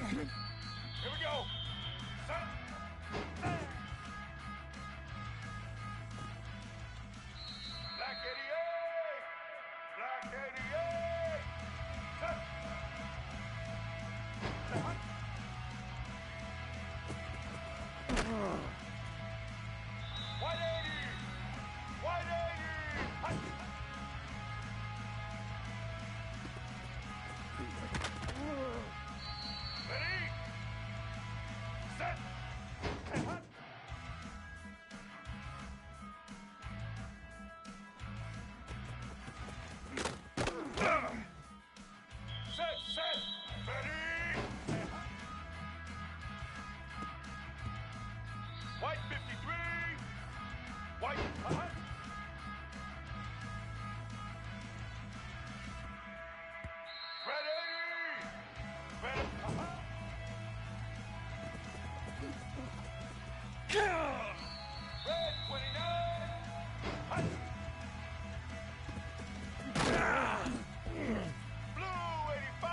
Here we go. Set. Black 88. Black 88. Set. White 80. White 80. Ready? Set. Set. Ready? White 53. White. Ready? Ready. Red 29. Blue 85.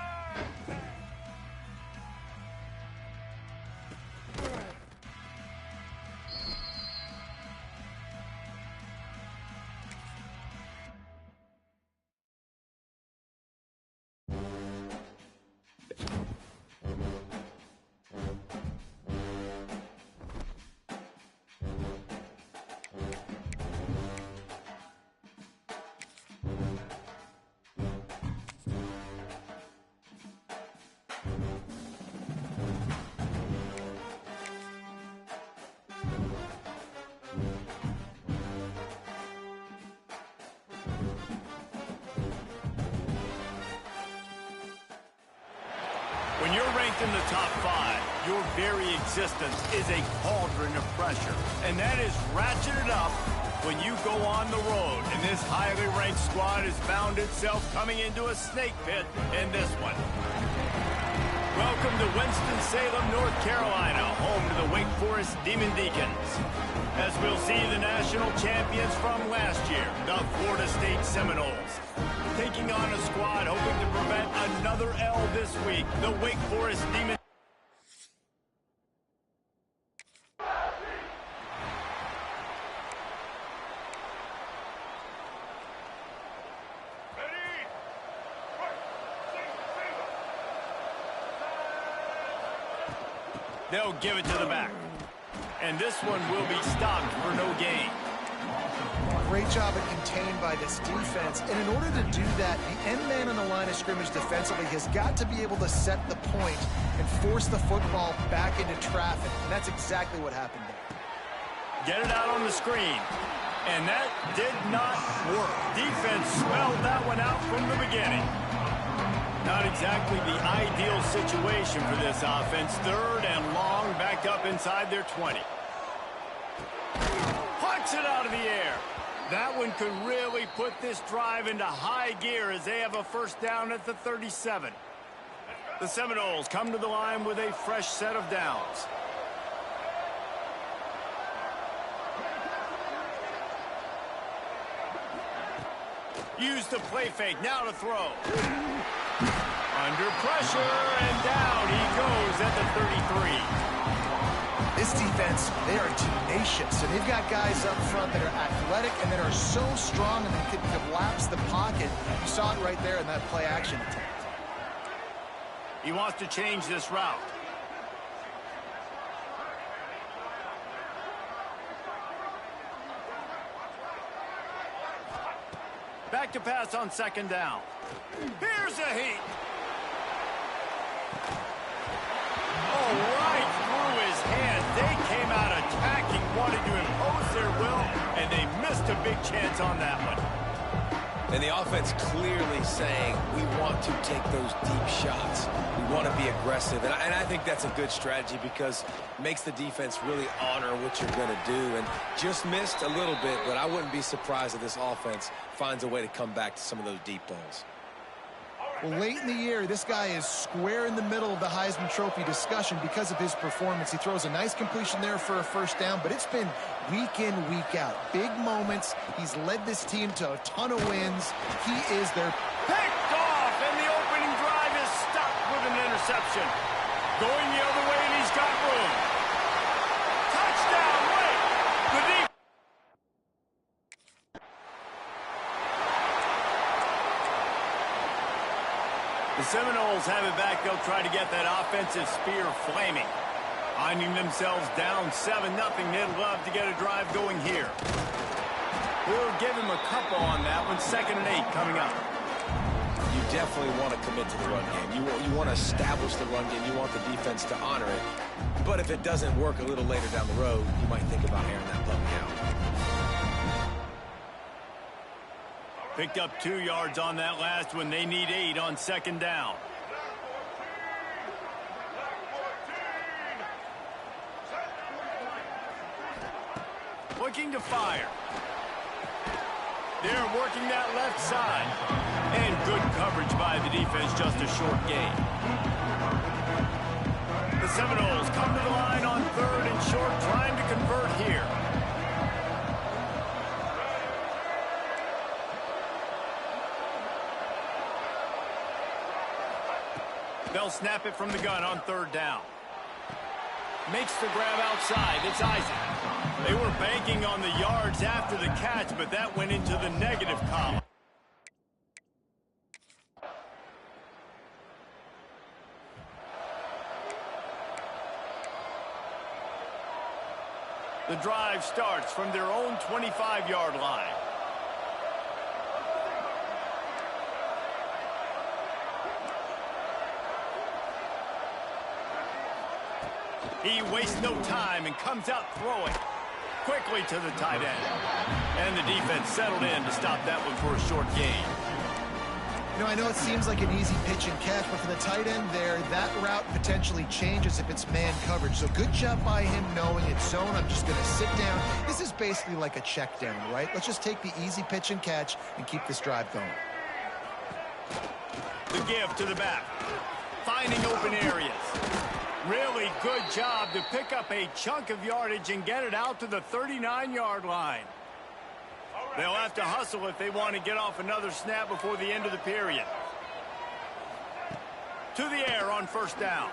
When you're ranked in the top 5, your very existence is a cauldron of pressure. And that is ratcheted up when you go on the road. And this highly ranked squad has found itself coming into a snake pit in this one. Welcome to Winston-Salem, North Carolina, home to the Wake Forest Demon Deacons. As we'll see the national champions from last year, the Florida State Seminoles, taking on a squad hoping to prevent another L this week, the Wake Forest Demon. They'll give it to the back. And this one will be stopped for no gain. Great job at contained by this defense. And in order to do that, the end man on the line of scrimmage defensively has got to be able to set the point and force the football back into traffic. And that's exactly what happened there. Get it out on the screen. And that did not work. Defense smelled that one out from the beginning. Not exactly the ideal situation for this offense. 3rd and long, backed up inside their 20. Plucks it out of the air. That one could really put this drive into high gear as they have a first down at the 37. The Seminoles come to the line with a fresh set of downs. Use the play fake, now to throw. Under pressure, and down he goes at the 33. This defense, they are tenacious, and they've got guys up front that are athletic and that are so strong and they can collapse the pocket. You saw it right there in that play action attempt. He wants to change this route. Back to pass on 2nd down. Here's a heat. Oh, right through his hand. They came out attacking, wanted to impose their will, and they missed missed a big chance on that one. And the offense clearly saying, we want to take those deep shots. We want to be aggressive. And I think that's a good strategy because it makes the defense really honor what you're going to do. And just missed a little bit, but I wouldn't be surprised if this offense finds a way to come back to some of those deep balls. Well, late in the year, this guy is square in the middle of the Heisman Trophy discussion because of his performance. He throws a nice completion there for a first down, but it's been week in, week out. Big moments. He's led this team to a ton of wins. He is their Picked off, and the opening drive is stopped with an interception. Going the other way, and he's got room. Touchdown, Wake! The defense. The Seminoles have it back. They'll try to get that offensive spear flaming. Finding themselves down 7-0. They'd love to get a drive going here. We'll give him a couple on that one. 2nd and 8 coming up. You definitely want to commit to the run game. You want to establish the run game. You want the defense to honor it. But if it doesn't work a little later down the road, you might think about airing that puppy out. Picked up 2 yards on that last one. They need 8 on 2nd down. Looking to fire. They're working that left side. And good coverage by the defense, just a short gain. The Seminoles come to the line on 3rd and short, trying to convert here. They'll snap it from the gun on 3rd down. Makes the grab outside. It's Isaac. They were banking on the yards after the catch, but that went into the negative column. The drive starts from their own 25-yard line. He wastes no time and comes out throwing quickly to the tight end. And the defense settled in to stop that one for a short gain. You know, I know it seems like an easy pitch and catch, but for the tight end there, that route potentially changes if it's man coverage. So good job by him knowing it's zone. I'm just going to sit down. This is basically like a check down, right? Let's just take the easy pitch and catch and keep this drive going. The give to the back. Finding open areas. Really good job to pick up a chunk of yardage and get it out to the 39-yard line. They'll have to hustle if they want to get off another snap before the end of the period. To the air on 1st down.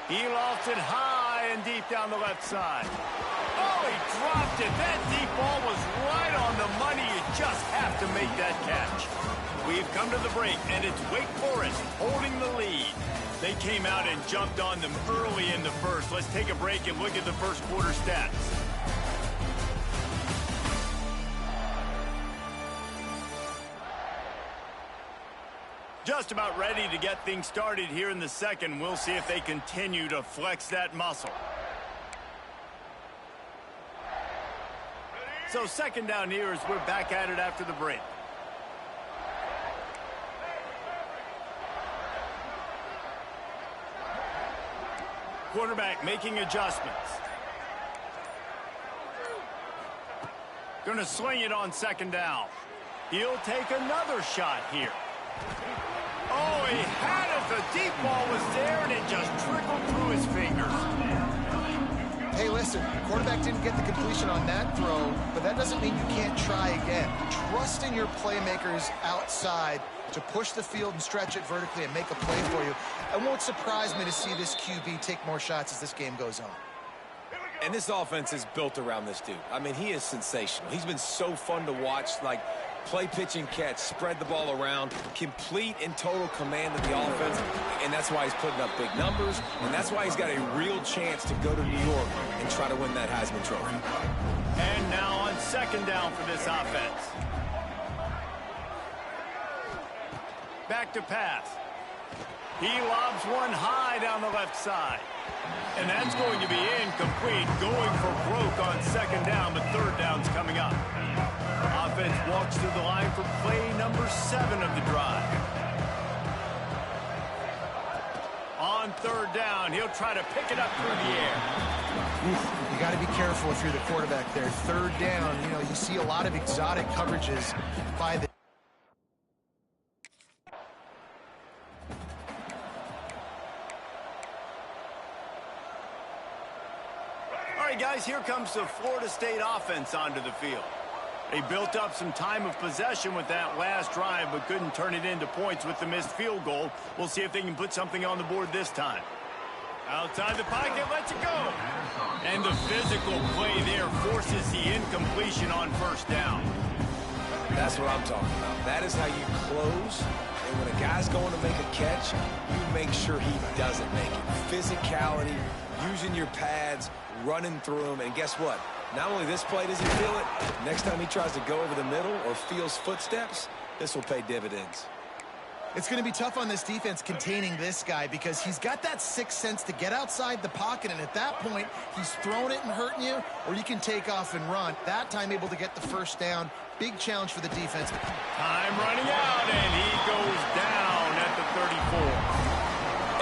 He lofts it high and deep down the left side. Oh, he dropped it. That deep ball was right on the money. You just have to make that catch. We've come to the break, and it's Wake Forest holding the lead. They came out and jumped on them early in the first. Let's take a break and look at the first quarter stats. Just about ready to get things started here in the second. We'll see if they continue to flex that muscle. So 2nd down here as we're back at it after the break. Quarterback making adjustments. Going to sling it on 2nd down. He'll take another shot here. Oh, he had it. The deep ball was there, and it just trickled through his fingers. Hey, listen, the quarterback didn't get the completion on that throw, but that doesn't mean you can't try again. Trust in your playmakers outside to push the field and stretch it vertically and make a play for you. It won't surprise me to see this QB take more shots as this game goes on. And this offense is built around this dude. I mean, he is sensational. He's been so fun to watch, like play, pitch, and catch, spread the ball around, complete and total command of the offense, and that's why he's putting up big numbers, and that's why he's got a real chance to go to New York and try to win that Heisman Trophy. And now on 2nd down for this offense. Back to pass. He lobs one high down the left side. And that's going to be incomplete, going for broke on 2nd down, but 3rd down's coming up. march to the line for play number 7 of the drive. On third down, he'll try to pick it up through the air. You got to be careful if you're the quarterback there. Third down, you see a lot of exotic coverages by the... All right, guys, here comes the Florida State offense onto the field. They built up some time of possession with that last drive, but couldn't turn it into points with the missed field goal. We'll see if they can put something on the board this time. Outside the pocket, lets it go. And the physical play there forces the incompletion on first down. That's what I'm talking about. That is how you close. And when a guy's going to make a catch, you make sure he doesn't make it. Physicality, using your pads, running through them. And guess what? Not only this play does he feel it, next time he tries to go over the middle or feels footsteps, this will pay dividends. It's going to be tough on this defense containing this guy because he's got that sixth sense to get outside the pocket, and at that point, he's throwing it and hurting you, or you can take off and run. That time able to get the first down. Big challenge for the defense. Time running out, and he goes down at the 34.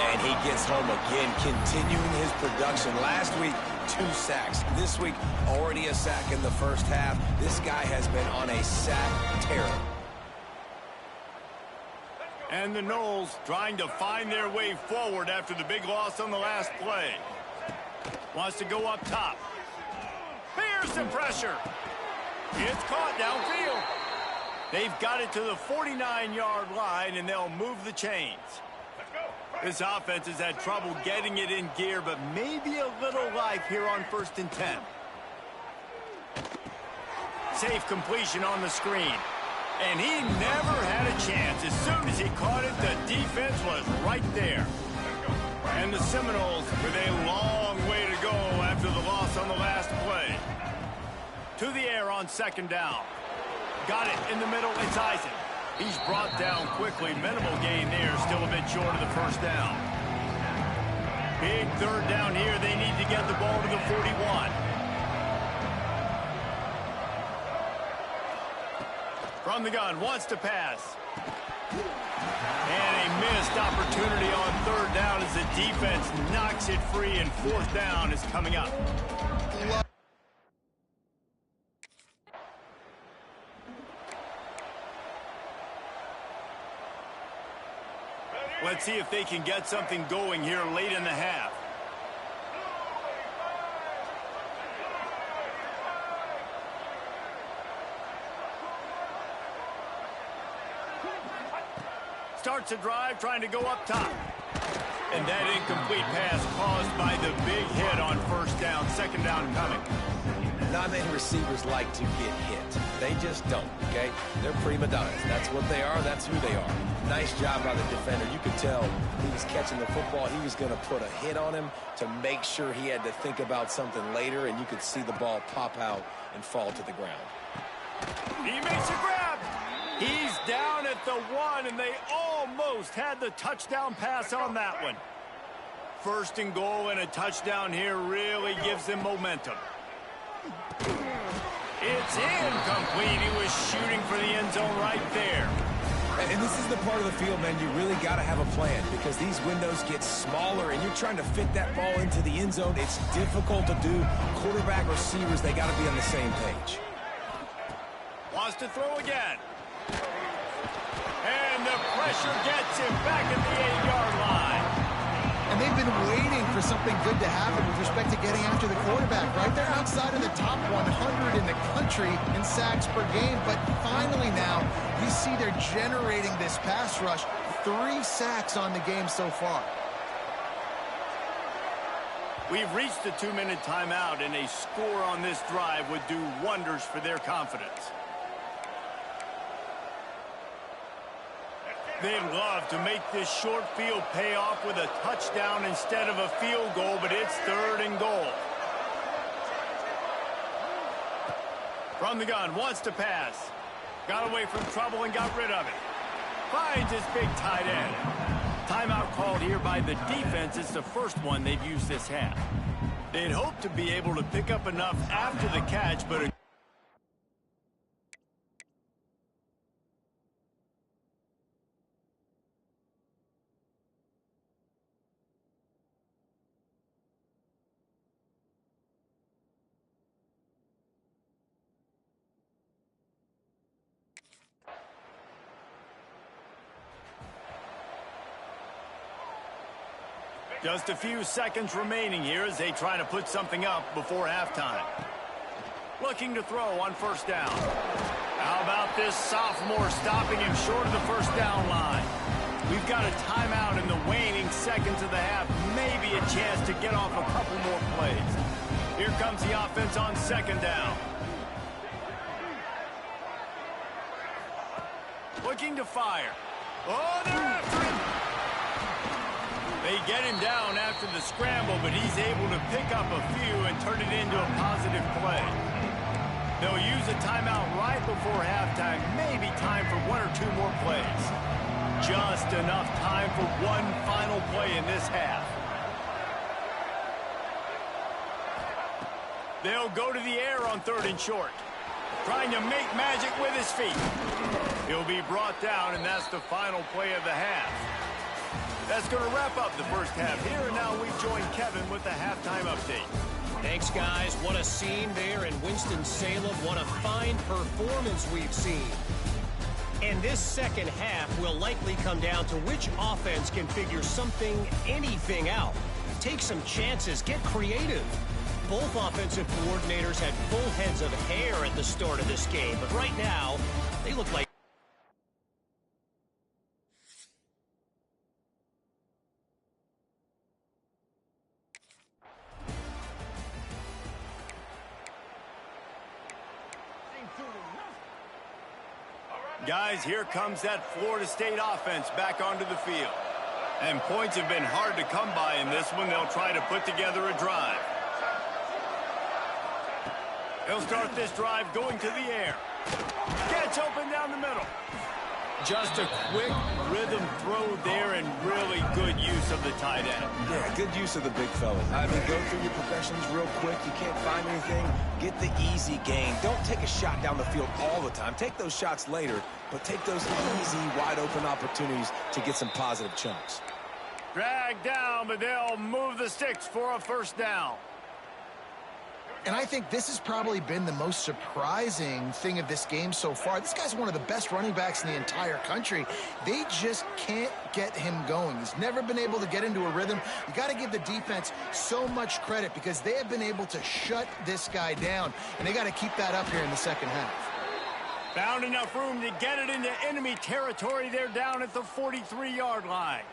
And he gets home again, continuing his production. Last week, 2 sacks. This week, already a sack in the first half. This guy has been on a sack tear. And the Noles trying to find their way forward after the big loss on the last play. Wants to go up top. Here's some pressure. It's caught downfield. They've got it to the 49-yard line, and they'll move the chains. This offense has had trouble getting it in gear, but maybe a little life here on 1st and 10. Safe completion on the screen. And he never had a chance. As soon as he caught it, the defense was right there. And the Seminoles with a long way to go after the loss on the last play. To the air on 2nd down. Got it in the middle. It's Eisen. He's brought down quickly. Minimal gain there. Still a bit short of the first down. Big 3rd down here. They need to get the ball to the 41. From the gun, wants to pass. And a missed opportunity on 3rd down as the defense knocks it free, and 4th down is coming up. Let's see if they can get something going here late in the half. Starts a drive, trying to go up top. And that incomplete pass caused by the big hit on 1st down. 2nd down coming. Not many receivers like to get hit. They just don't, okay? They're prima donnas. That's what they are. That's who they are. Nice job by the defender. You could tell he was catching the football. He was going to put a hit on him to make sure he had to think about something later, and you could see the ball pop out and fall to the ground. He makes a grab. He's down at the 1, and they almost had the touchdown pass on that one. 1st and goal, and a touchdown here really gives them momentum. It's incomplete. He was shooting for the end zone right there. And this is the part of the field, man, you really got to have a plan because these windows get smaller and you're trying to fit that ball into the end zone. It's difficult to do. Quarterback, receivers, they got to be on the same page. Wants to throw again. And the pressure gets him back at the 8-yard line. And they've been waiting for something good to happen with respect to getting after the quarterback, right? They're outside of the top 100 in the country in sacks per game, but finally now you see they're generating this pass rush. 3 sacks on the game so far. We've reached the 2-minute timeout, and a score on this drive would do wonders for their confidence. They'd love to make this short field pay off with a touchdown instead of a field goal, but it's 3rd and goal. From the gun, wants to pass. Got away from trouble and got rid of it. Finds his big tight end. Timeout called here by the defense. It's the first one they've used this half. They'd hoped to be able to pick up enough after the catch, but Just a few seconds remaining here as they try to put something up before halftime. Looking to throw on first down. How about this sophomore stopping him short of the first down line? We've got a timeout in the waning seconds of the half. Maybe a chance to get off a couple more plays. Here comes the offense on second down. Looking to fire. Oh, they're after him. They get him down after the scramble, but he's able to pick up a few and turn it into a positive play. They'll use a timeout right before halftime. Maybe time for one or two more plays. Just enough time for one final play in this half. They'll go to the air on 3rd and short. Trying to make magic with his feet. He'll be brought down, and that's the final play of the half. That's going to wrap up the first half here, and now we join Kevin with the halftime update. Thanks, guys. What a scene there in Winston-Salem. What a fine performance we've seen. And this second half will likely come down to which offense can figure something, anything out. Take some chances. Get creative. Both offensive coordinators had full heads of hair at the start of this game, but right now, they look like Guys, here comes that Florida State offense back onto the field. And points have been hard to come by in this one. They'll try to put together a drive. They'll start this drive going to the air. Catch open down the middle. Just a quick rhythm throw there and really good use of the tight end. Yeah, good use of the big fella. I mean, go through your progressions real quick. You can't find anything. Get the easy gain. Don't take a shot down the field all the time. Take those shots later, but take those easy, wide-open opportunities to get some positive chunks. Drag down, but they'll move the sticks for a first down. And I think this has probably been the most surprising thing of this game so far. This guy's one of the best running backs in the entire country. They just can't get him going. He's never been able to get into a rhythm. You got to give the defense so much credit because they have been able to shut this guy down, and they got to keep that up here in the second half. Found enough room to get it into enemy territory. They're down at the 43-yard line.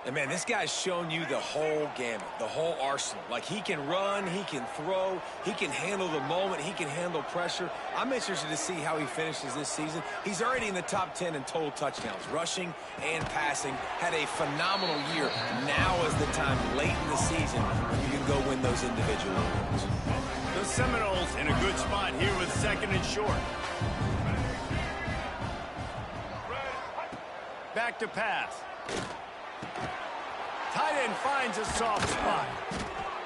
And, man, this guy's shown you the whole gamut, the whole arsenal. Like, he can run, he can throw, he can handle the moment, he can handle pressure. I'm interested to see how he finishes this season. He's already in the top 10 in total touchdowns, rushing and passing. Had a phenomenal year. Now is the time, late in the season, you can go win those individual awards. The Seminoles in a good spot here with 2nd and short. Back to pass. Tight end finds a soft spot.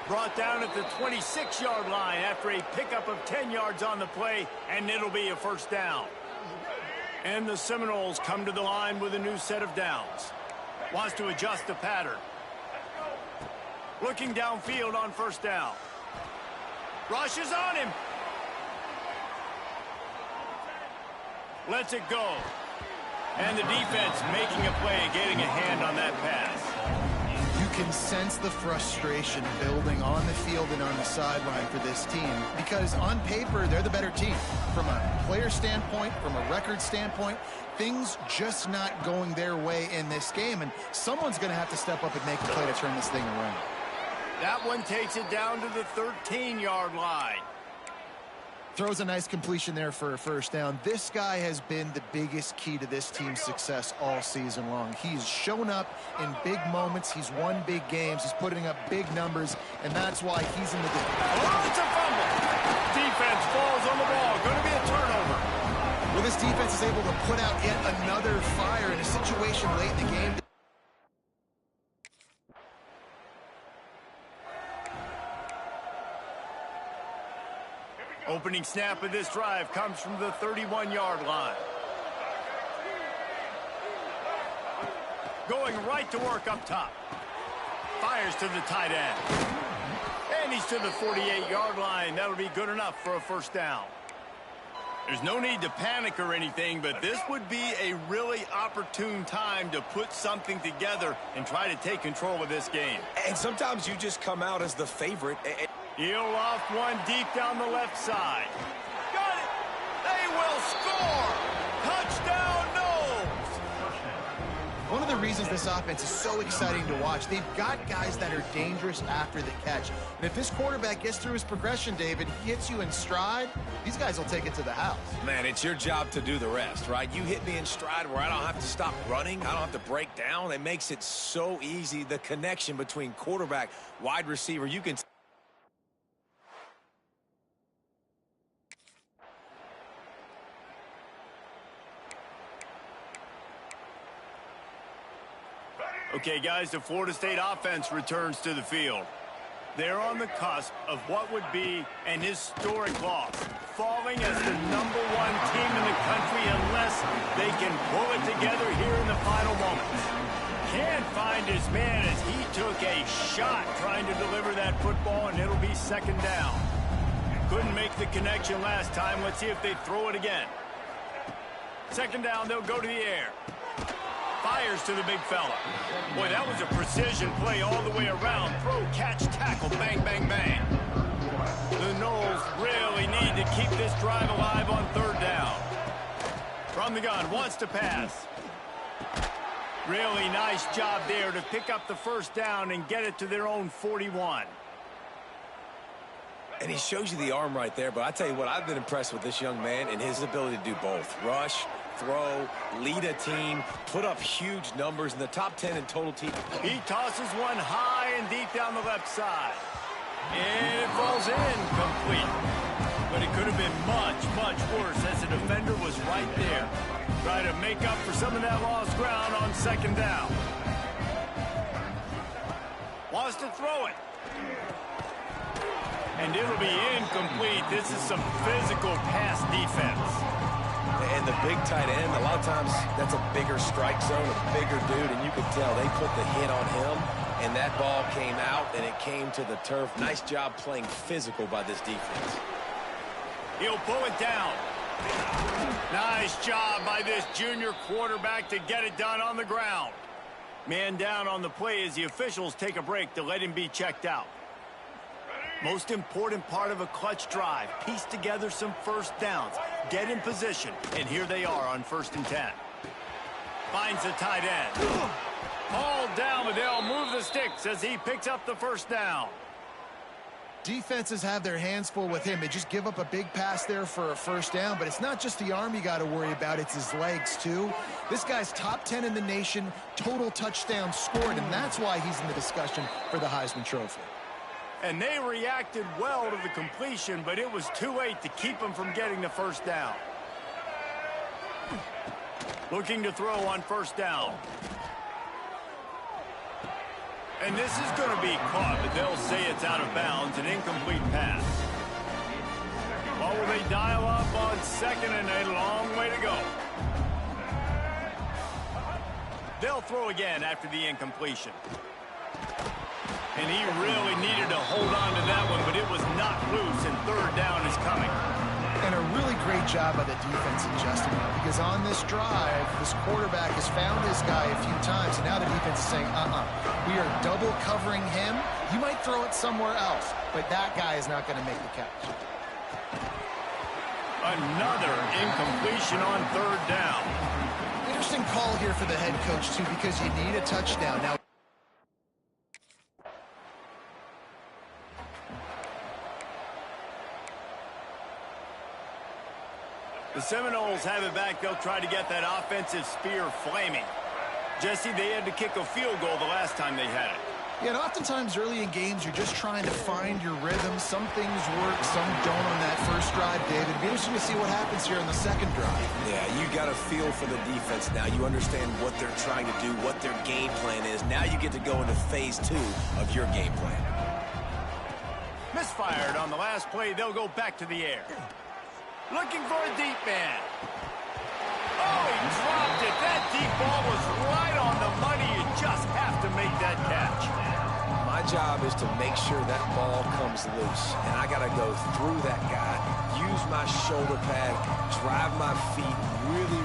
Brought down at the 26-yard line after a pickup of 10 yards on the play, and it'll be a first down. And the Seminoles come to the line with a new set of downs. Wants to adjust the pattern. Looking downfield on first down. Rushes on him. Lets it go. And the defense making a play, getting a hand on that pass. You can sense the frustration building on the field and on the sideline for this team because on paper, they're the better team. From a player standpoint, from a record standpoint, things just not going their way in this game, and someone's going to have to step up and make a play to turn this thing around. That one takes it down to the 13-yard line. Throws a nice completion there for a first down. This guy has been the biggest key to this team's success all season long. He's shown up in big moments. He's won big games. He's putting up big numbers, and that's why he's in the game. Oh, it's a fumble. Defense falls on the ball. Going to be a turnover. Well, this defense is able to put out yet another fire in a situation late in the game. Opening snap of this drive comes from the 31-yard line. Going right to work up top. Fires to the tight end. And he's to the 48-yard line. That'll be good enough for a first down. There's no need to panic or anything, but this would be a really opportune time to put something together and try to take control of this game. And sometimes you just come out as the favorite. He'll off one deep down the left side. Got it! They will score! Touchdown, Knowles! One of the reasons this offense is so exciting to watch, they've got guys that are dangerous after the catch. And if this quarterback gets through his progression, David, hits you in stride, these guys will take it to the house. Man, it's your job to do the rest, right? You hit me in stride where I don't have to stop running. I don't have to break down. It makes it so easy. The connection between quarterback, wide receiver, you can... Okay, guys, the Florida State offense returns to the field. They're on the cusp of what would be an historic loss, falling as the #1 team in the country unless they can pull it together here in the final moments. Can't find his man as he took a shot trying to deliver that football, and it'll be second down. Couldn't make the connection last time. Let's see if they throw it again. Second down, they'll go to the air. Fires to the big fella. Boy, that was a precision play all the way around. Throw, catch, tackle, bang, bang, bang. The Knowles really need to keep this drive alive on third down. From the gun, wants to pass. Really nice job there to pick up the first down and get it to their own 41. And he shows you the arm right there, but I tell you what, I've been impressed with this young man and his ability to do both. Rush, throw, lead a team, put up huge numbers in the top 10 in total team. He tosses one high and deep down the left side. And it falls incomplete. But it could have been much, much worse as the defender was right there. Try to make up for some of that lost ground on second down. Wants to throw it. And it'll be incomplete. This is some physical pass defense. And the big tight end, a lot of times that's a bigger strike zone, a bigger dude, and you could tell they put the hit on him, and that ball came out, and it came to the turf. Nice job playing physical by this defense. He'll pull it down. Nice job by this junior quarterback to get it done on the ground. Man down on the play as the officials take a break to let him be checked out. Most important part of a clutch drive, piece together some first downs, get in position, and here they are on 1st and 10. Finds the tight end. Hauled down, but they'll move the sticks as he picks up the first down. Defenses have their hands full with him. They just give up a big pass there for a first down, but it's not just the arm you got to worry about, it's his legs too. This guy's top 10 in the nation, total touchdowns scored, and that's why he's in the discussion for the Heisman Trophy. And they reacted well to the completion, but it was too late to keep him from getting the first down. Looking to throw on first down. And this is going to be caught, but they'll say it's out of bounds, an incomplete pass. What will they dial up on second, and a long way to go. They'll throw again after the incompletion. And he really needed to hold on to that one, but it was not loose, and third down is coming. And a really great job by the defense adjusting that, because on this drive, this quarterback has found his guy a few times, and now the defense is saying, we are double covering him. You might throw it somewhere else, but that guy is not going to make the catch. Another incompletion on third down. Interesting call here for the head coach, too, because you need a touchdown. Now, the Seminoles have it back. They'll try to get that offensive spear flaming. Jesse, they had to kick a field goal the last time they had it. Yeah, and oftentimes early in games, you're just trying to find your rhythm. Some things work, some don't on that first drive, David. It'd be interesting to see what happens here in the second drive. Yeah, you got a feel for the defense now. You understand what they're trying to do, what their game plan is. Now you get to go into phase 2 of your game plan. Misfired on the last play. They'll go back to the air. Looking for a deep man. Oh, he dropped it. That deep ball was right on the money. You just have to make that catch. My job is to make sure that ball comes loose, and I got to go through that guy. use my shoulder pad, drive my feet,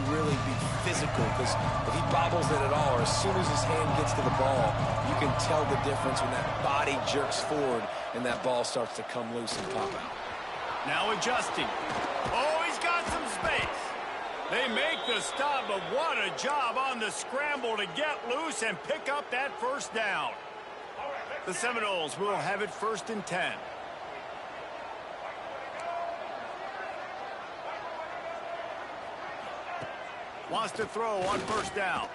really be physical. Because if he bobbles it at all, or as soon as his hand gets to the ball, you can tell the difference when that body jerks forward and that ball starts to come loose and pop out. Now adjusting. Oh, he's got some space. They make the stop, but what a job on the scramble to get loose and pick up that first down. The Seminoles will have it 1st and 10. Wants to throw on 1st down.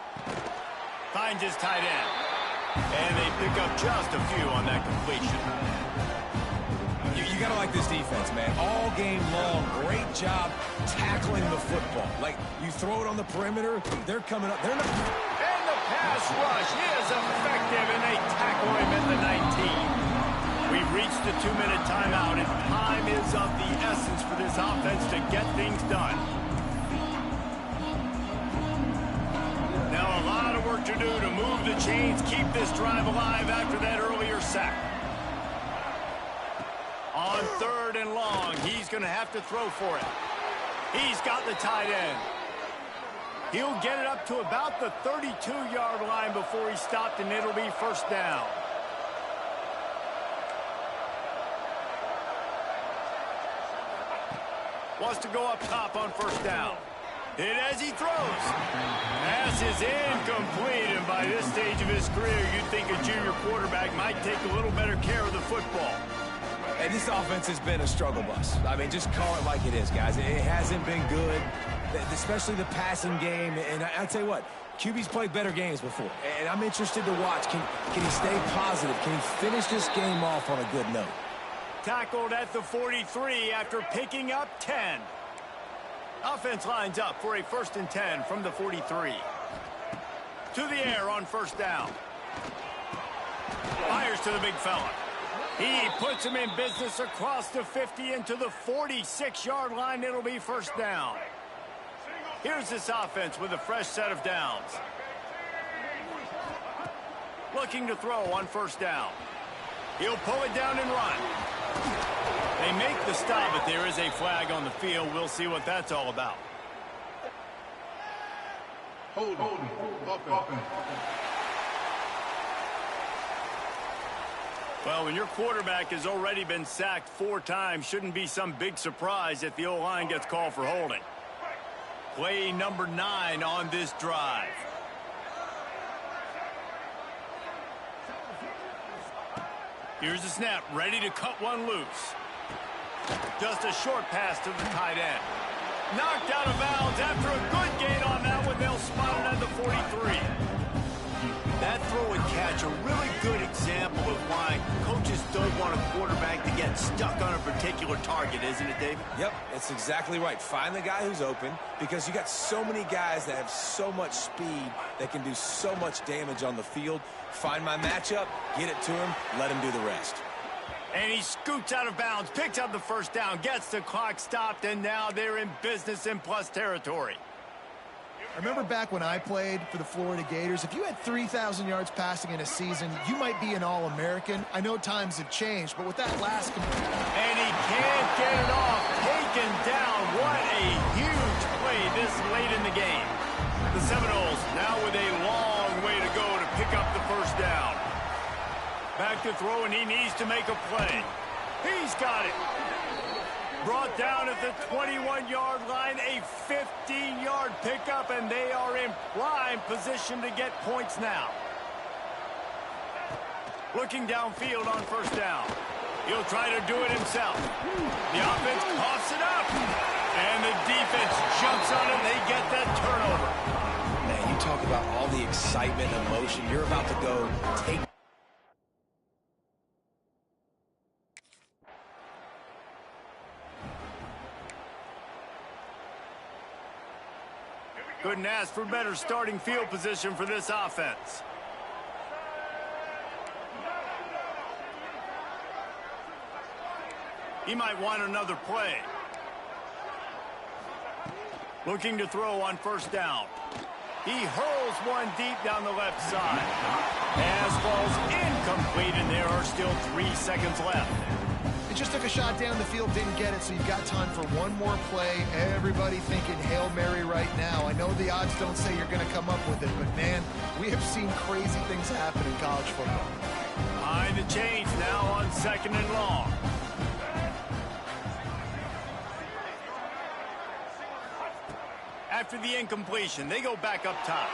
Finds his tight end. And they pick up just a few on that completion. You got to like this defense, man. All game long, great job tackling the football. Like, you throw it on the perimeter, they're coming up. They're not... And the pass rush is effective, and they tackle him at the 19. We've reached the 2-minute timeout, and time is of the essence for this offense to get things done. Now a lot of work to do to move the chains, keep this drive alive after that earlier sack. On 3rd and long, he's going to have to throw for it. He's got the tight end. He'll get it up to about the 32-yard line before he stopped, and it'll be 1st down. Wants to go up top on 1st down. Hit as he throws. Pass is incomplete, and by this stage of his career, you'd think a junior quarterback might take a little better care of the football. And this offense has been a struggle bus. I mean, just call it like it is, guys. It hasn't been good, especially the passing game. And I'll tell you what, QB's played better games before. And I'm interested to watch. Can he stay positive? Can he finish this game off on a good note? Tackled at the 43 after picking up 10. Offense lines up for a 1st and 10 from the 43. To the air on 1st down. Fires to the big fella. He puts him in business across the 50 into the 46-yard line. It'll be 1st down. Here's this offense with a fresh set of downs. Looking to throw on 1st down. He'll pull it down and run. They make the stop, but there is a flag on the field. We'll see what that's all about. Hold on. Well, when your quarterback has already been sacked 4 times, shouldn't be some big surprise if the O-line gets called for holding. Play number 9 on this drive. Here's the snap, ready to cut one loose. Just a short pass to the tight end. Knocked out of bounds after a good gain on that one. They'll spot it at the 43. That throw and catch, a really good example of why coaches don't want a quarterback to get stuck on a particular target, isn't it, David? Yep, it's exactly right. Find the guy who's open, because you got so many guys that have so much speed that can do so much damage on the field. Find my matchup, get it to him, let him do the rest. And he scoots out of bounds, picks up the 1st down, gets the clock stopped, and now they're in business in plus territory. I remember back when I played for the Florida Gators, if you had 3,000 yards passing in a season, you might be an All-American. I know times have changed, but with that last... And he can't get it off. Taken down. What a huge play this late in the game. The Seminoles now with a long way to go to pick up the 1st down. Back to throw, and he needs to make a play. He's got it. Brought down at the 21-yard line, a 15-yard pickup, and they are in prime position to get points now. Looking downfield on 1st down. He'll try to do it himself. The offense coughs it up, and the defense jumps on it. They get that turnover. Man, you talk about all the excitement and emotion. You're about to go take... Couldn't ask for better starting field position for this offense. He might want another play. Looking to throw on 1st down. He hurls one deep down the left side. Pass falls incomplete, and there are still 3 seconds left. He just took a shot down the field, didn't get it, so you've got time for one more play. Everybody thinking Hail Mary right now. I know the odds don't say you're going to come up with it, but, man, we have seen crazy things happen in college football. Behind the chains now on 2nd and long. After the incompletion, they go back up top.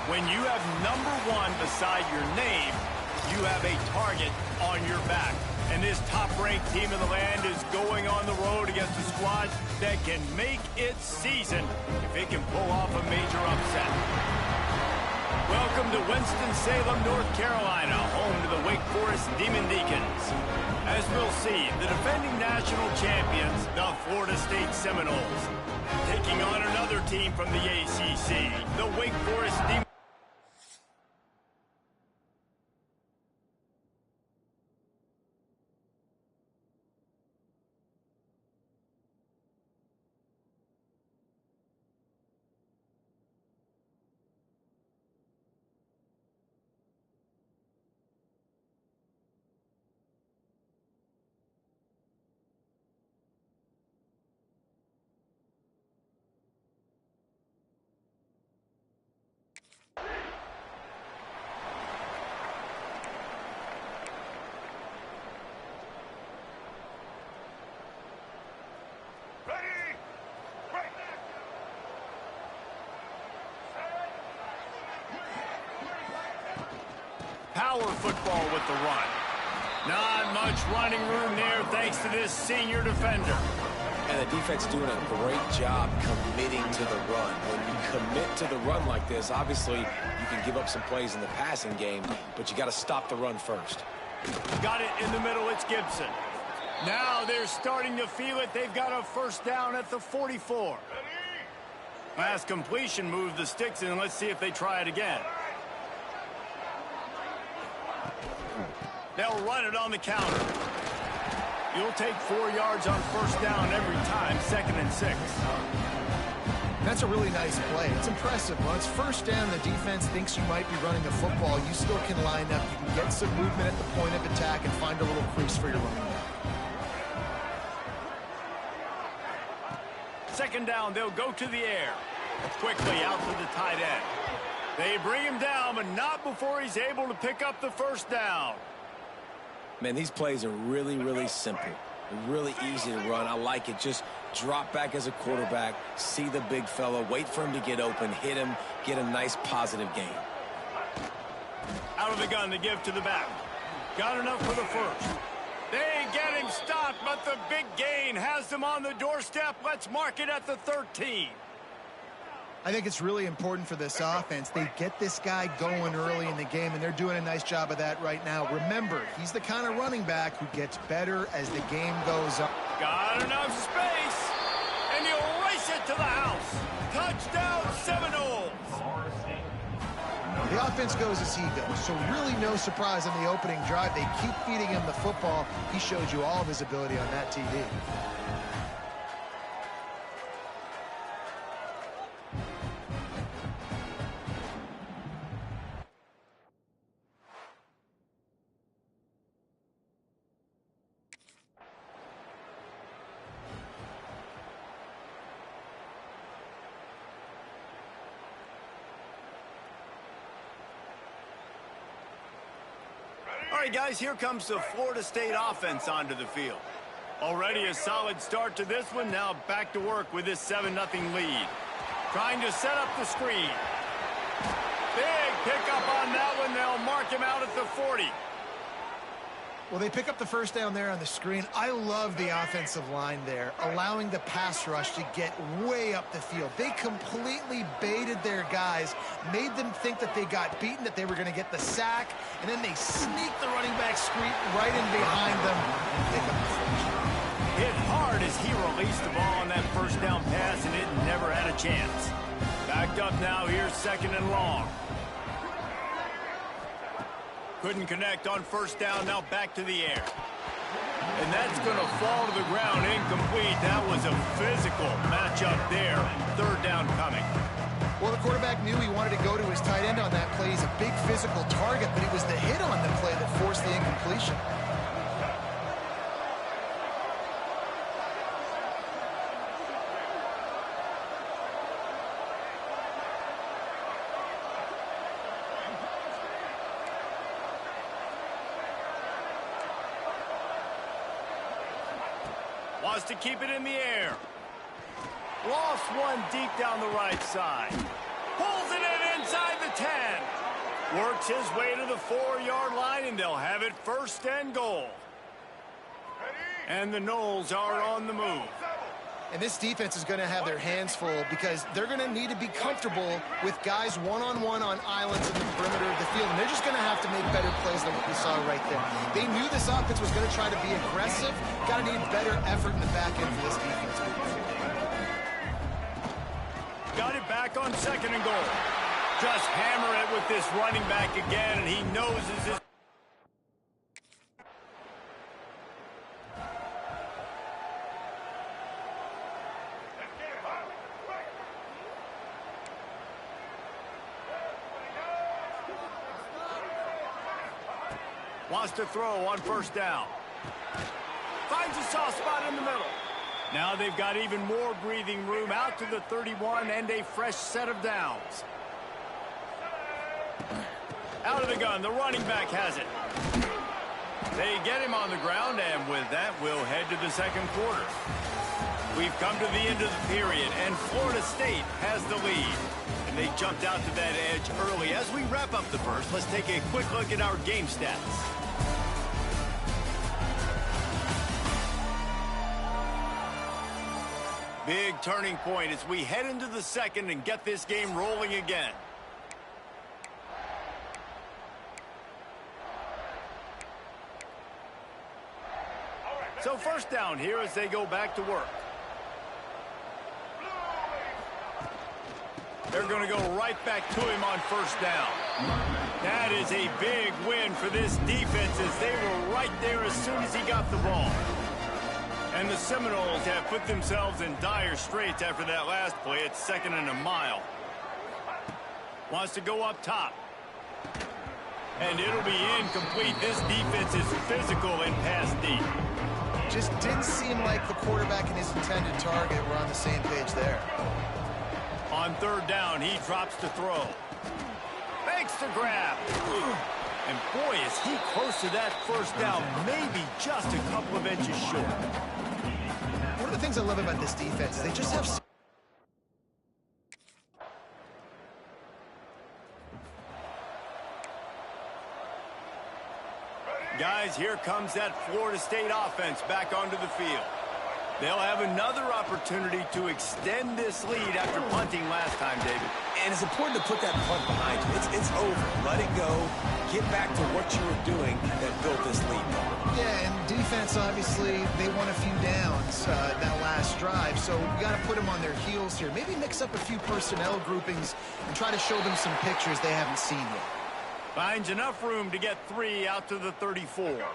When you have number 1 beside your name, you have a target on your back. And this top-ranked team in the land is going on the road against a squad that can make its season if it can pull off a major upset. Welcome to Winston-Salem, North Carolina, home to the Wake Forest Demon Deacons. As we'll see, the defending national champions, the Florida State Seminoles, taking on another team from the ACC, the Wake Forest Demon. Ready? Break. Power football with the run. Not much running room there thanks to this senior defender. And the defense doing a great job committing to the run. When you commit to the run like this, obviously you can give up some plays in the passing game, but you got to stop the run first. Got it in the middle, it's Gibson. Now they're starting to feel it. They've got a first down at the 44. Last completion moved the sticks in. Let's see if they try it again. They'll run it on the counter. You'll take 4 yards on first down every time, 2nd and 6. That's a really nice play. It's impressive. When it's first down, the defense thinks you might be running the football. You still can line up. You can get some movement at the point of attack and find a little crease for your running back. 2nd down, they'll go to the air. Quickly out to the tight end. They bring him down, but not before he's able to pick up the first down. Man, these plays are really, really simple. Really easy to run. I like it. Just drop back as a quarterback, see the big fella, wait for him to get open, hit him, get a nice positive gain. Out of the gun to give to the back. Got enough for the first. They get him stopped, but the big gain has them on the doorstep. Let's mark it at the 13. I think it's really important for this offense. They get this guy going early in the game, and they're doing a nice job of that right now. Remember, he's the kind of running back who gets better as the game goes on. Got enough space, and he'll race it to the house. Touchdown, Seminoles. The offense goes as he goes, so really no surprise on the opening drive. They keep feeding him the football. He showed you all of his ability on that TD. All right, guys, here comes the Florida State offense onto the field. Already a solid start to this one. Now back to work with this 7-0 lead. Trying to set up the screen. Big pickup on that one. They'll mark him out at the 40. Well, they pick up the first down there on the screen. I love the offensive line there, allowing the pass rush to get way up the field. They completely baited their guys, made them think that they got beaten, that they were going to get the sack, and then they sneaked the running back screen right in behind them and pick up the first. Hit hard as he released the ball on that first down pass, and it never had a chance. Backed up now, here's 2nd and long. Couldn't connect on first down, now back to the air. And that's going to fall to the ground, incomplete. That was a physical matchup there. 3rd down coming. Well, the quarterback knew he wanted to go to his tight end on that play. He's a big physical target, but it was the hit on the play that forced the incompletion. Wants to keep it in the air. Lost one deep down the right side. Pulls it in inside the 10. Works his way to the 4-yard line, and they'll have it 1st and goal. And the Noles are on the move. And this defense is going to have their hands full because they're going to need to be comfortable with guys one-on-one on islands in the perimeter of the field. And they're just going to have to make better plays than what we saw right there. They knew this offense was going to try to be aggressive. Got to need better effort in the back end for this defense. Got it back on 2nd and goal. Just hammer it with this running back again, and he knows his... Wants to throw on first down. Finds a soft spot in the middle. Now they've got even more breathing room out to the 31 and a fresh set of downs. Out of the gun, the running back has it. They get him on the ground, and with that, we'll head to the 2nd quarter. We've come to the end of the period, and Florida State has the lead. And they jumped out to that edge early. As we wrap up the first, let's take a quick look at our game stats. Big turning point as we head into the 2nd and get this game rolling again. So 1st down here as they go back to work. They're going to go right back to him on 1st down. That is a big win for this defense as they were right there as soon as he got the ball. And the Seminoles have put themselves in dire straits after that last play. It's 2nd and a mile. Wants to go up top. And it'll be incomplete. This defense is physical and pass deep. Just didn't seem like the quarterback and his intended target were on the same page there. On 3rd down, he drops to throw. Makes the grab. And boy, is he close to that 1st down, maybe just a couple of inches short. One of the things I love about this defense is they just have... Guys, here comes that Florida State offense back onto the field. They'll have another opportunity to extend this lead after punting last time, David. And it's important to put that punt behind you. It's over. Let it go. Get back to what you were doing that built this lead. Yeah, and defense, obviously, they won a few downs that last drive, so you got to put them on their heels here. Maybe mix up a few personnel groupings and try to show them some pictures they haven't seen yet. Finds enough room to get 3 out to the 34.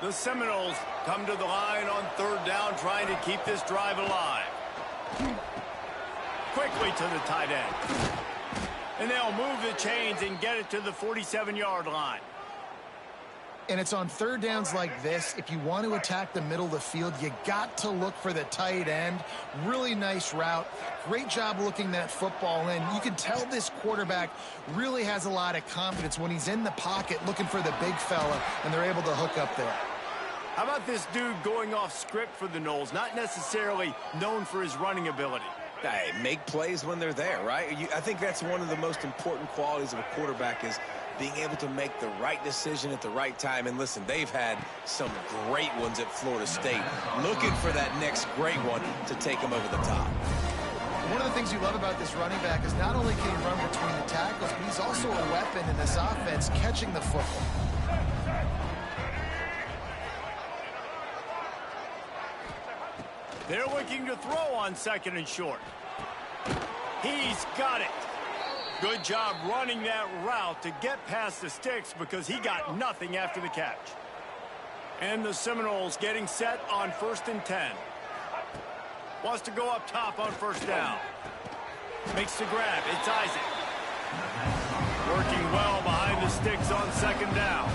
The Seminoles come to the line on 3rd down, trying to keep this drive alive. Quickly to the tight end. And they'll move the chains and get it to the 47-yard line. And it's on 3rd downs like this, if you want to attack the middle of the field, you got to look for the tight end. Really nice route. Great job looking that football in. You can tell this quarterback really has a lot of confidence when he's in the pocket looking for the big fella, and they're able to hook up there. How about this dude going off script for the Noles, not necessarily known for his running ability? Hey, make plays when they're there, right? I think that's one of the most important qualities of a quarterback is being able to make the right decision at the right time. And listen, they've had some great ones at Florida State. Looking for that next great one to take them over the top. One of the things you love about this running back is not only can he run between the tackles, but he's also a weapon in this offense catching the football. They're looking to throw on 2nd and short. He's got it. Good job running that route to get past the sticks because he got nothing after the catch. And the Seminoles getting set on 1st and 10. Wants to go up top on 1st down. Makes the grab. It's Isaac. Working well behind the sticks on 2nd down.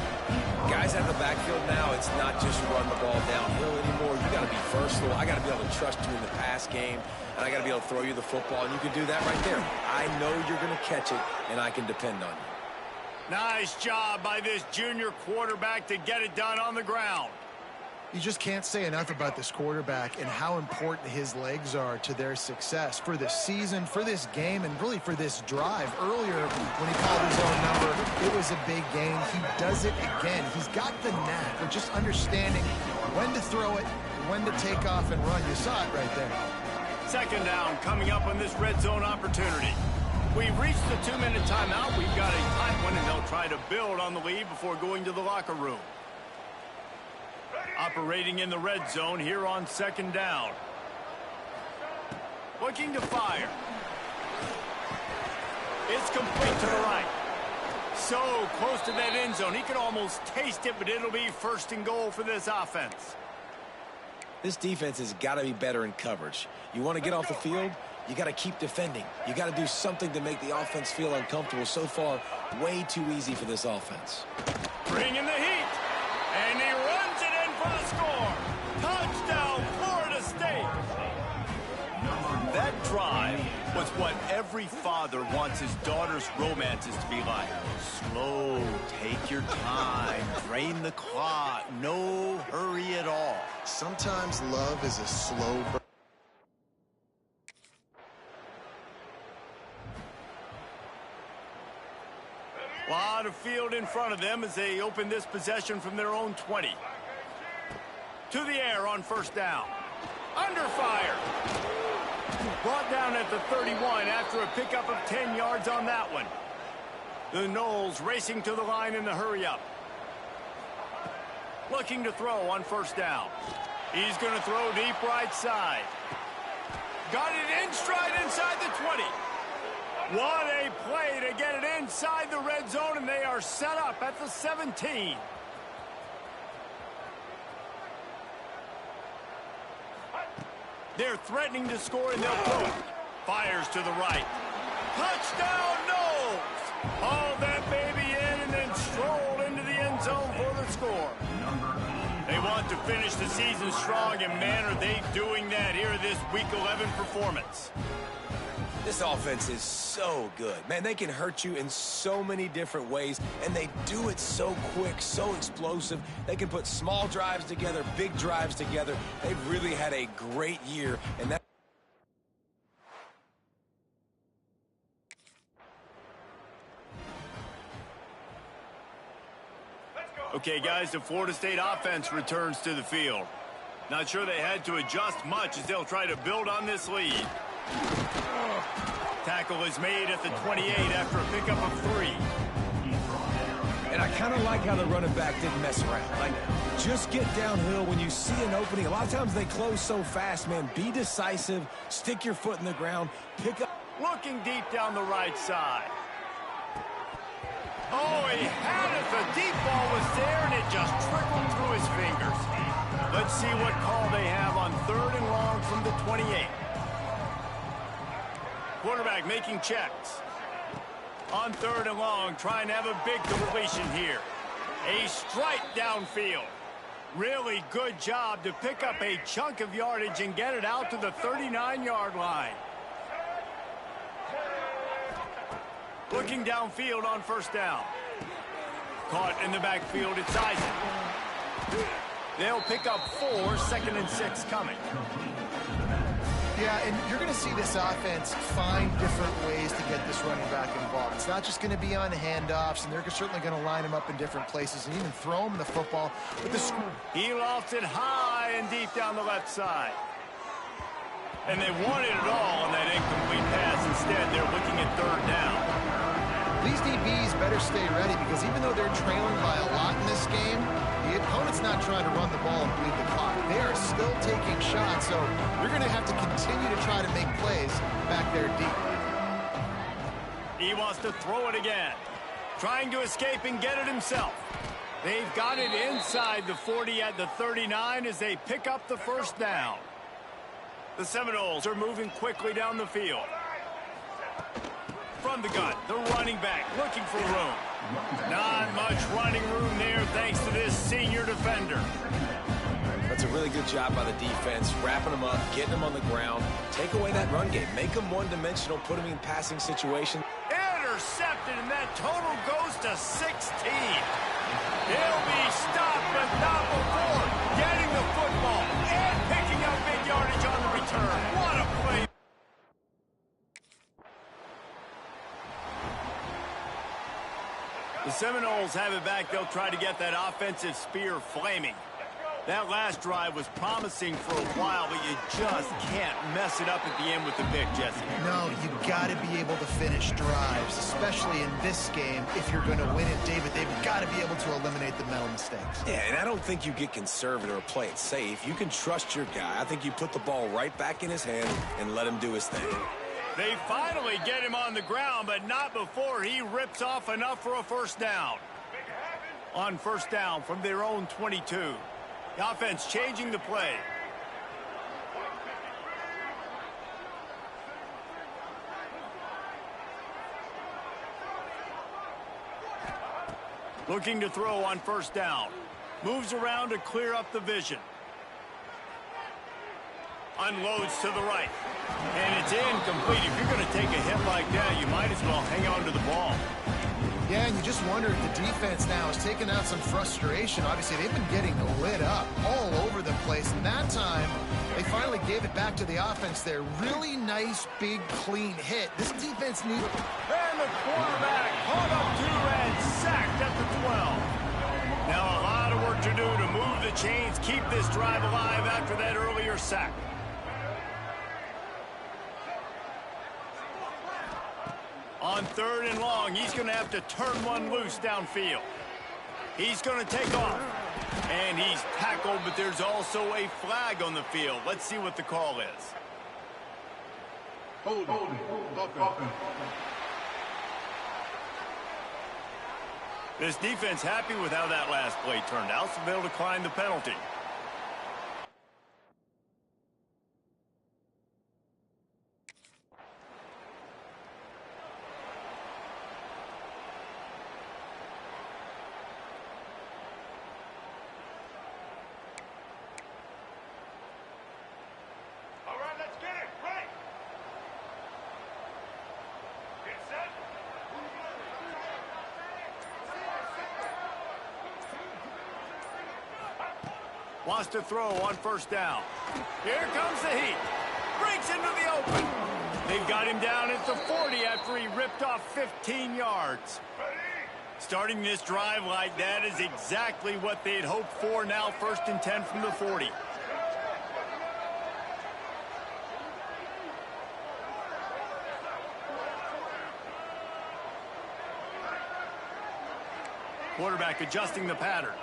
Guys at the backfield now, it's not just run the ball downhill anymore. You got to be versatile. I got to be able to trust you in the pass game, and I got to be able to throw you the football, and you can do that right there. I know you're going to catch it, and I can depend on you. Nice job by this junior quarterback to get it done on the ground. You just can't say enough about this quarterback and how important his legs are to their success for this season, for this game, and really for this drive. Earlier, when he called his own number, it was a big gain. He does it again. He's got the knack of just understanding when to throw it, when to take off and run. You saw it right there. 2nd down coming up on this red zone opportunity. We've reached the 2-minute timeout. We've got a tight one, and they'll try to build on the lead before going to the locker room. Operating in the red zone here on 2nd down. Looking to fire. It's complete to the right. So close to that end zone. He can almost taste it, but it'll be 1st and goal for this offense. This defense has got to be better in coverage. You want to get off the field, you got to keep defending. You got to do something to make the offense feel uncomfortable. So far, way too easy for this offense. Bringing the heat. And he runs it in for the score. Touchdown, Florida State. That drive was what every father wants his daughter's romances to be like. Slow, take your time, drain the clock, no hurry at all. Sometimes love is a slow burn. Lot of field in front of them as they open this possession from their own 20. To the air on 1st down. Under fire. Brought down at the 31 after a pickup of 10 yards on that one. The Noles racing to the line in the hurry-up. Looking to throw on 1st down. He's going to throw deep right side. Got it in stride inside the 20. What a play to get it inside the red zone, and they are set up at the 17. They're threatening to score, and they'll throw it. Fires to the right. Touchdown, Noles! Haul that baby in and then stroll into the end zone for the score. They want to finish the season strong, and man, are they doing that here in this Week 11 performance. This offense is so good. Man, they can hurt you in so many different ways, and they do it so quick, so explosive. They can put small drives together, big drives together. They've really had a great year, and that... Okay, guys, the Florida State offense returns to the field. Not sure they had to adjust much as they'll try to build on this lead. Tackle is made at the 28 after a pickup of 3. And I kind of like how the running back didn't mess around. Like, just get downhill when you see an opening. A lot of times they close so fast, man. Be decisive. Stick your foot in the ground. Pick up. Looking deep down the right side. Oh, he had it. The deep ball was there, and it just trickled through his fingers. Let's see what call they have on 3rd and long from the 28. Quarterback making checks. On 3rd and long, trying to have a big completion here. A strike downfield. Really good job to pick up a chunk of yardage and get it out to the 39-yard line. Looking downfield on 1st down. Caught in the backfield, it's Isaac. They'll pick up 4, 2nd and 6 coming. Yeah, and you're going to see this offense find different ways to get this running back involved. It's not just going to be on handoffs, and they're certainly going to line him up in different places and even throw him the football. But he lofts it high and deep down the left side. And they wanted it all on that incomplete pass. Instead, they're looking at third down. These DBs better stay ready because even though they're trailing by a lot in this game, the opponent's not trying to run the ball and bleed the clock. They are still taking shots, so you're going to have to continue to try to make plays back there deep. He wants to throw it again. Trying to escape and get it himself. They've got it inside the 40 at the 39 as they pick up the first down. The Seminoles are moving quickly down the field. From the gun, the running back looking for room. Not much running room there thanks to this senior defender. That's a really good job by the defense, wrapping them up, getting them on the ground. Take away that run game. Make them one-dimensional, put them in passing situation. Intercepted, and that total goes to 16. He'll be stopped, but not before getting the football and picking up big yardage on the return. What a play. The Seminoles have it back. They'll try to get that offensive spear flaming. That last drive was promising for a while, but you just can't mess it up at the end with the pick, Jesse. No, you've got to be able to finish drives, especially in this game. If you're going to win it, David, they've got to be able to eliminate the mental mistakes. Yeah, and I don't think you get conservative or play it safe. You can trust your guy. I think you put the ball right back in his hand and let him do his thing. They finally get him on the ground, but not before he rips off enough for a first down. On first down from their own 22. The offense changing the play. Looking to throw on first down. Moves around to clear up the vision. Unloads to the right. And it's incomplete. If you're going to take a hit like that, you might as well hang on to the ball. Yeah, and you just wonder if the defense now is taking out some frustration. Obviously, they've been getting lit up all over the place. And that time, they finally gave it back to the offense there. Really nice, big, clean hit. This defense needs... And the quarterback caught up to and sacked at the 12. Now a lot of work to do to move the chains, keep this drive alive after that earlier sack. On third and long, he's going to have to turn one loose downfield. He's going to take off. And he's tackled, but there's also a flag on the field. Let's see what the call is. Hold it. This defense happy with how that last play turned out, so they'll decline the penalty. Wants to throw on first down. Here comes the heat. Breaks into the open. They've got him down at the 40 after he ripped off 15 yards. Starting this drive like that is exactly what they'd hoped for. Now 1st and 10 from the 40. Quarterback adjusting the pattern.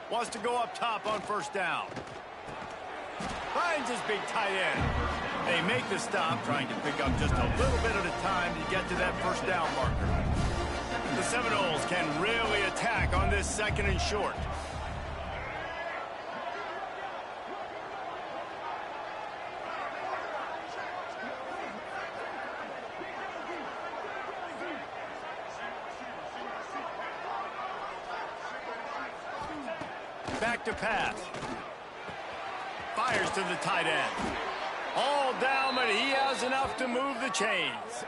Wants to go up top on first down. Finds his big tight end. They make the stop, trying to pick up just a little bit at a time to get to that first down marker. The Seminoles can really attack on this 2nd and short. Back to pass. Fires to the tight end. All down, but he has enough to move the chains.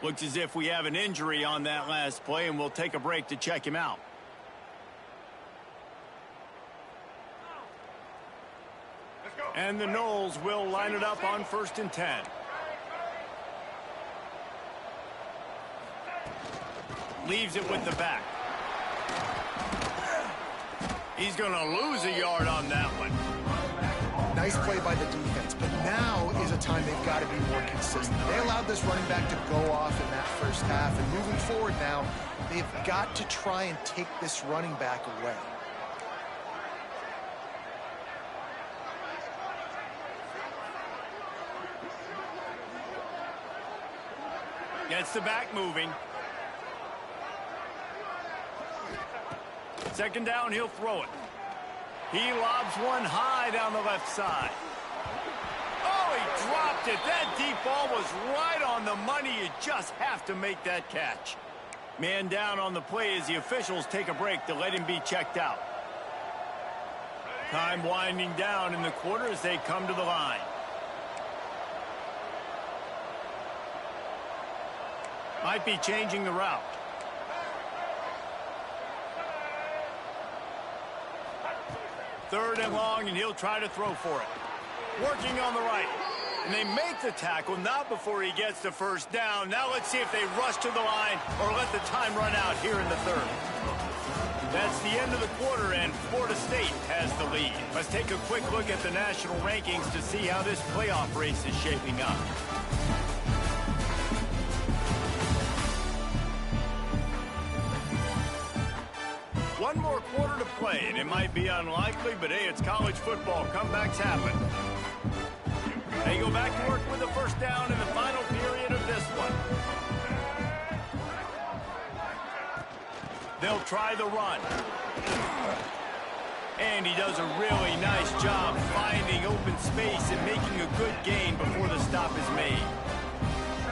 Looks as if we have an injury on that last play, and we'll take a break to check him out. And the Knowles will line it up on 1st and 10. Leaves it with the back. He's going to lose a yard on that one. Nice play by the defense, but now is a time they've got to be more consistent. They allowed this running back to go off in that first half, and moving forward now, they've got to try and take this running back away. Gets the back moving. 2nd down, he'll throw it. He lobs one high down the left side. Oh, he dropped it. That deep ball was right on the money. You just have to make that catch. Man down on the play as the officials take a break to let him be checked out. Time winding down in the quarter as they come to the line. Might be changing the route. Third and long, and he'll try to throw for it. Working on the right. And they make the tackle, not before he gets the first down. Now let's see if they rush to the line or let the time run out here in the third. That's the end of the quarter, and Florida State has the lead. Let's take a quick look at the national rankings to see how this playoff race is shaping up. One more quarter to play, and it might be unlikely, but hey, it's college football. Comebacks happen. They go back to work with a first down in the final period of this one. They'll try the run. And he does a really nice job finding open space and making a good gain before the stop is made.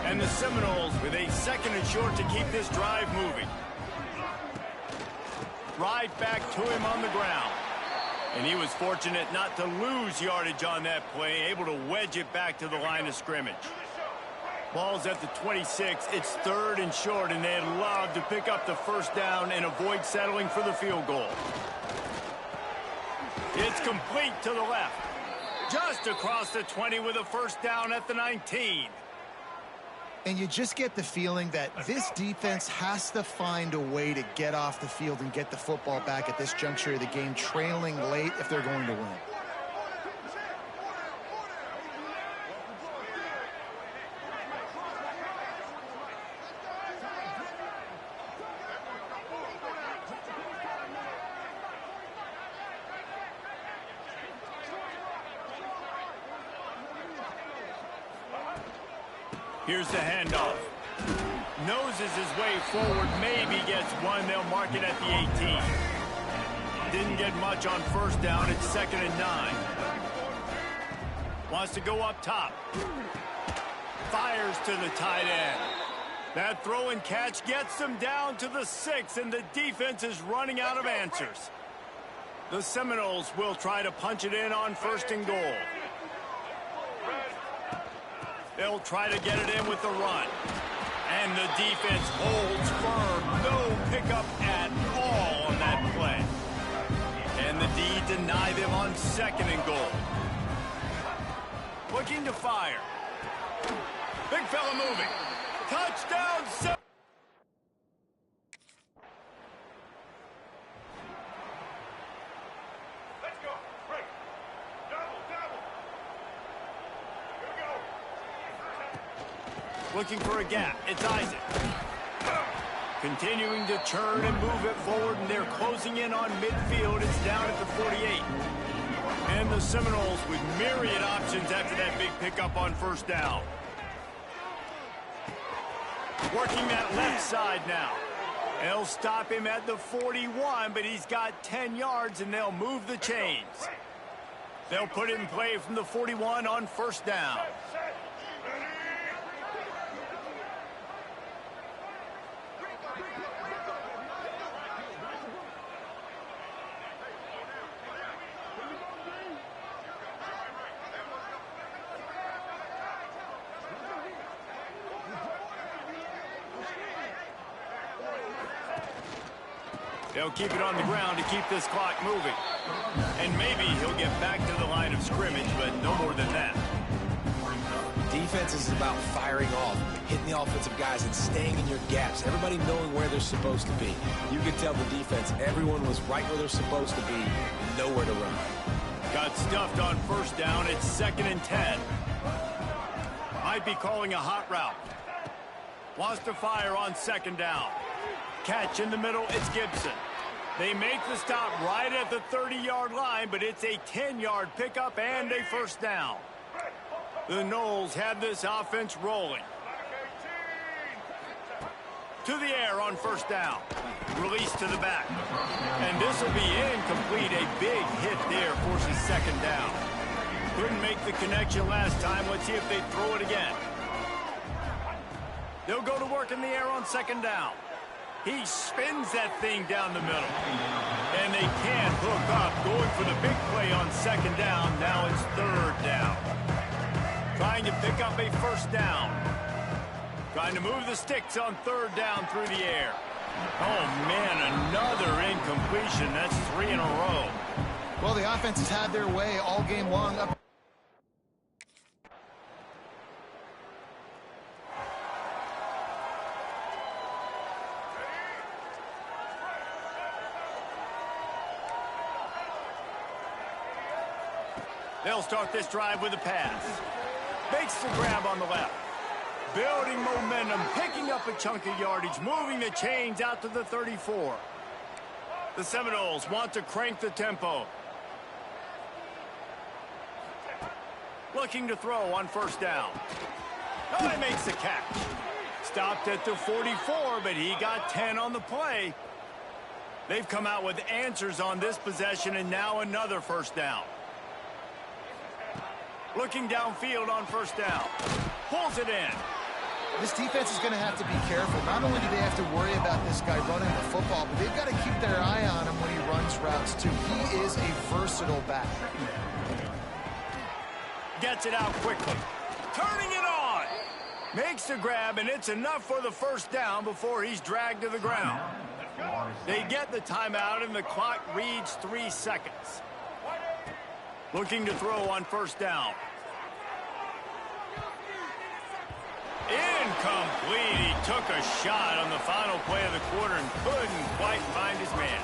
And the Seminoles with a 2nd and short to keep this drive moving. Right back to him on the ground. And he was fortunate not to lose yardage on that play, able to wedge it back to the line of scrimmage. Ball's at the 26. It's 3rd and short, and they'd love to pick up the first down and avoid settling for the field goal. It's complete to the left. Just across the 20 with a first down at the 19. And you just get the feeling that this defense has to find a way to get off the field and get the football back at this juncture of the game, trailing late if they're going to win. Here's the handoff. Noses his way forward, maybe gets one. They'll mark it at the 18. Didn't get much on first down. It's 2nd and 9. Wants to go up top. Fires to the tight end. That throw and catch gets them down to the 6, and the defense is running out of answers. The Seminoles will try to punch it in on 1st and goal. They'll try to get it in with the run. And the defense holds firm. No pickup at all on that play. And the D deny them on 2nd and goal. Looking to fire. Big fella moving. Touchdown. Looking for a gap. It's Isaac. Continuing to churn and move it forward, and they're closing in on midfield. It's down at the 48. And the Seminoles with myriad options after that big pickup on first down. Working that left side now. They'll stop him at the 41, but he's got 10 yards, and they'll move the chains. They'll put it in play from the 41 on first down. They'll keep it on the ground to keep this clock moving. And maybe he'll get back to the line of scrimmage, but no more than that. Defense is about firing off, hitting the offensive guys and staying in your gaps, everybody knowing where they're supposed to be. You could tell the defense, everyone was right where they're supposed to be, nowhere to run. Got stuffed on first down. It's 2nd and 10. Might be calling a hot route. Wants to fire on 2nd down. Catch in the middle, it's Gibson. They make the stop right at the 30-yard line, but it's a 10-yard pickup and a first down. The Noles have this offense rolling. To the air on first down. Release to the back. And this will be incomplete. A big hit there forces 2nd down. Couldn't make the connection last time. Let's see if they throw it again. They'll go to work in the air on 2nd down. He spins that thing down the middle. And they can't hook up. Going for the big play on 2nd down. Now it's 3rd down. Trying to pick up a first down. Trying to move the sticks on 3rd down through the air. Oh, man, another incompletion. That's 3 in a row. Well, the offense has had their way all game long. They'll start this drive with a pass. Makes the grab on the left. Building momentum, picking up a chunk of yardage, moving the chains out to the 34. The Seminoles want to crank the tempo. Looking to throw on first down. Oh, he makes the catch. Stopped at the 44, but he got 10 on the play. They've come out with answers on this possession, and now another first down. Looking downfield on first down. Pulls it in. This defense is going to have to be careful. Not only do they have to worry about this guy running the football, but they've got to keep their eye on him when he runs routes, too. He is a versatile back. Gets it out quickly. Turning it on. Makes the grab, and it's enough for the first down before he's dragged to the ground. They get the timeout, and the clock reads 3 seconds. Looking to throw on first down. Incomplete. He took a shot on the final play of the quarter and couldn't quite find his man.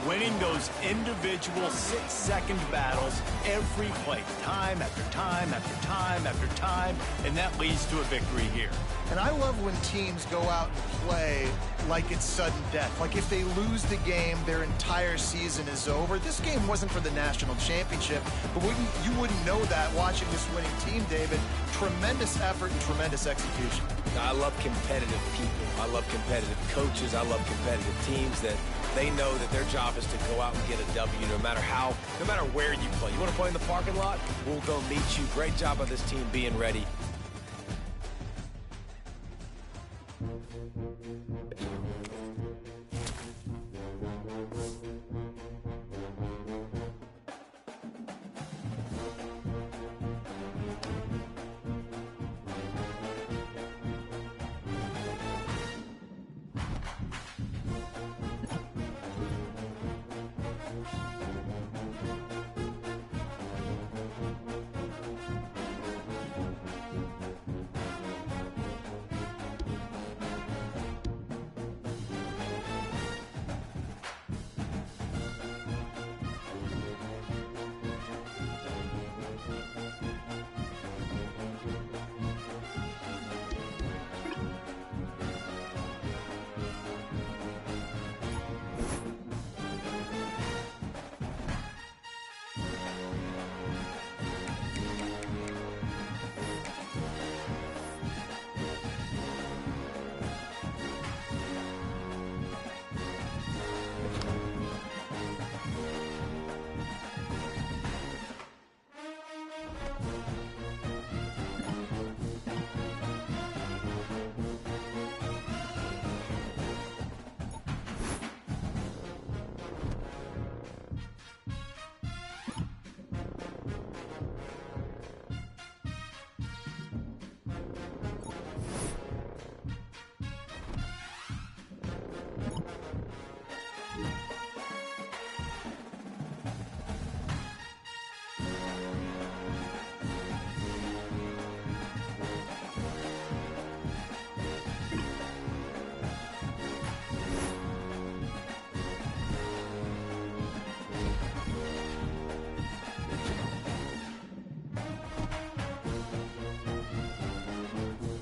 Winning those individual 6-second battles every play, time after time after time after time, and that leads to a victory here. And I love when teams go out and play like it's sudden death. Like if they lose the game, their entire season is over. This game wasn't for the national championship, but you wouldn't know that watching this winning team, David. Tremendous effort and tremendous execution. I love competitive people. I love competitive coaches. I love competitive teams that they know that their job is to go out and get a W no matter where you play. You want to play in the parking lot? We'll go meet you. Great job by this team being ready.